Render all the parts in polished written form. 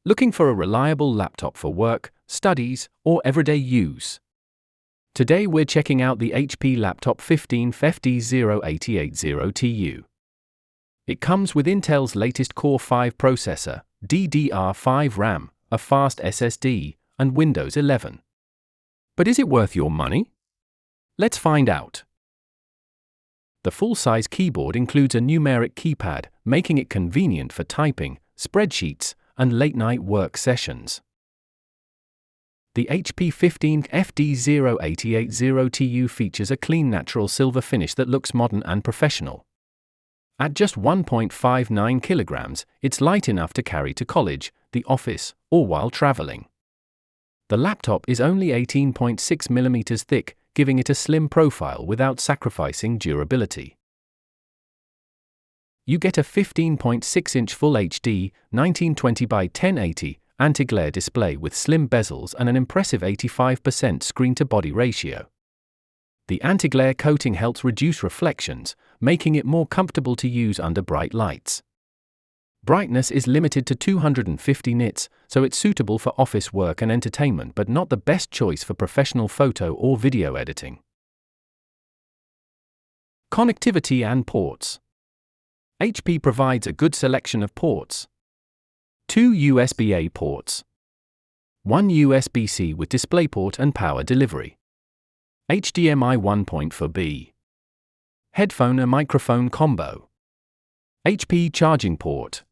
Looking for a reliable laptop for work, studies, or everyday use? Today we're checking out the HP Laptop 15 FD0880TU. It comes with Intel's latest Core 5 processor, DDR5 RAM, a fast SSD, and Windows 11. But is it worth your money? Let's find out. The full-size keyboard includes a numeric keypad, making it convenient for typing, spreadsheets, and late-night work sessions. The HP 15 FD0880TU features a clean natural silver finish that looks modern and professional. At just 1.59 kilograms, it's light enough to carry to college, the office, or while traveling. The laptop is only 18.6 millimeters thick, giving it a slim profile without sacrificing durability. You get a 15.6-inch Full HD, 1920 by 1080 anti-glare display with slim bezels and an impressive 85% screen-to-body ratio. The anti-glare coating helps reduce reflections, making it more comfortable to use under bright lights. Brightness is limited to 250 nits, so it's suitable for office work and entertainment but not the best choice for professional photo or video editing. Connectivity and ports. HP provides a good selection of ports. 2 USB-A ports. 1 USB-C with DisplayPort and power delivery. HDMI 1.4b. Headphone and microphone combo. HP charging port.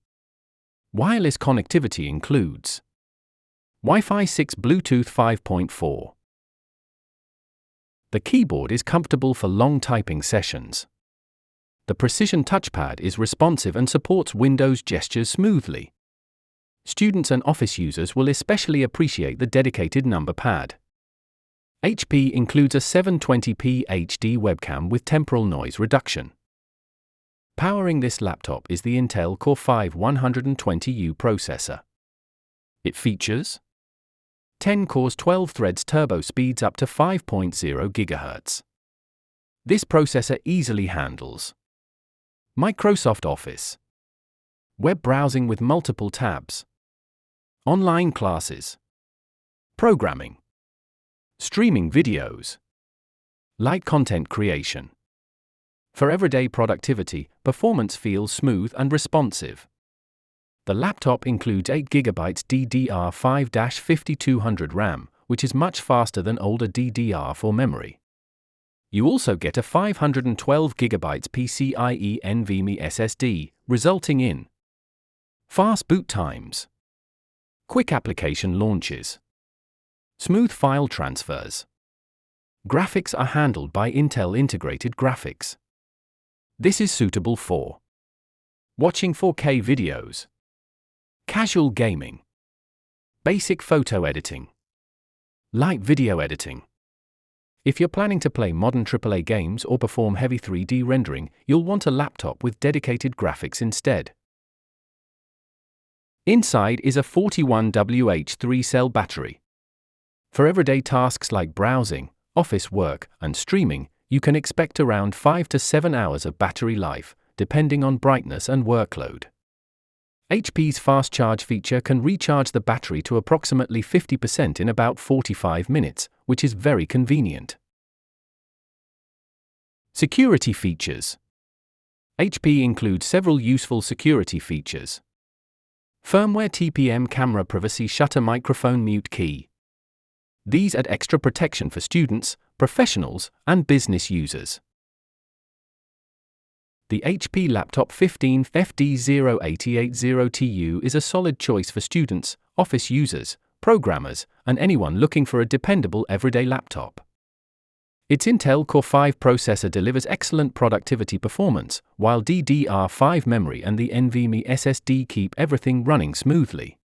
Wireless connectivity includes Wi-Fi 6, Bluetooth 5.4. The keyboard is comfortable for long typing sessions. The precision touchpad is responsive and supports Windows gestures smoothly. Students and office users will especially appreciate the dedicated number pad. HP includes a 720p HD webcam with temporal noise reduction. Powering this laptop is the Intel Core 5 120U processor. It features 10 cores, 12 threads, turbo speeds up to 5.0 GHz. This processor easily handles Microsoft Office, web browsing with multiple tabs, online classes, programming, streaming videos, light content creation. For everyday productivity, performance feels smooth and responsive. The laptop includes 8GB DDR5-5200 RAM, which is much faster than older DDR4 memory. You also get a 512GB PCIe NVMe SSD, resulting in fast boot times, quick application launches, smooth file transfers. Graphics are handled by Intel Integrated Graphics. This is suitable for watching 4K videos, casual gaming, basic photo editing, light video editing. If you're planning to play modern AAA games or perform heavy 3D rendering, you'll want a laptop with dedicated graphics instead. Inside is a 41WH 3-cell battery. For everyday tasks like browsing, office work, and streaming, you can expect around 5 to 7 hours of battery life, depending on brightness and workload. HP's fast charge feature can recharge the battery to approximately 50% in about 45 minutes, which is very convenient. Security features. HP includes several useful security features. Firmware TPM camera privacy shutter microphone mute key. These add extra protection for students, professionals, and business users. The HP Laptop 15 FD0880TU is a solid choice for students, office users, programmers, and anyone looking for a dependable everyday laptop. Its Intel Core 5 processor delivers excellent productivity performance, while DDR5 memory and the NVMe SSD keep everything running smoothly.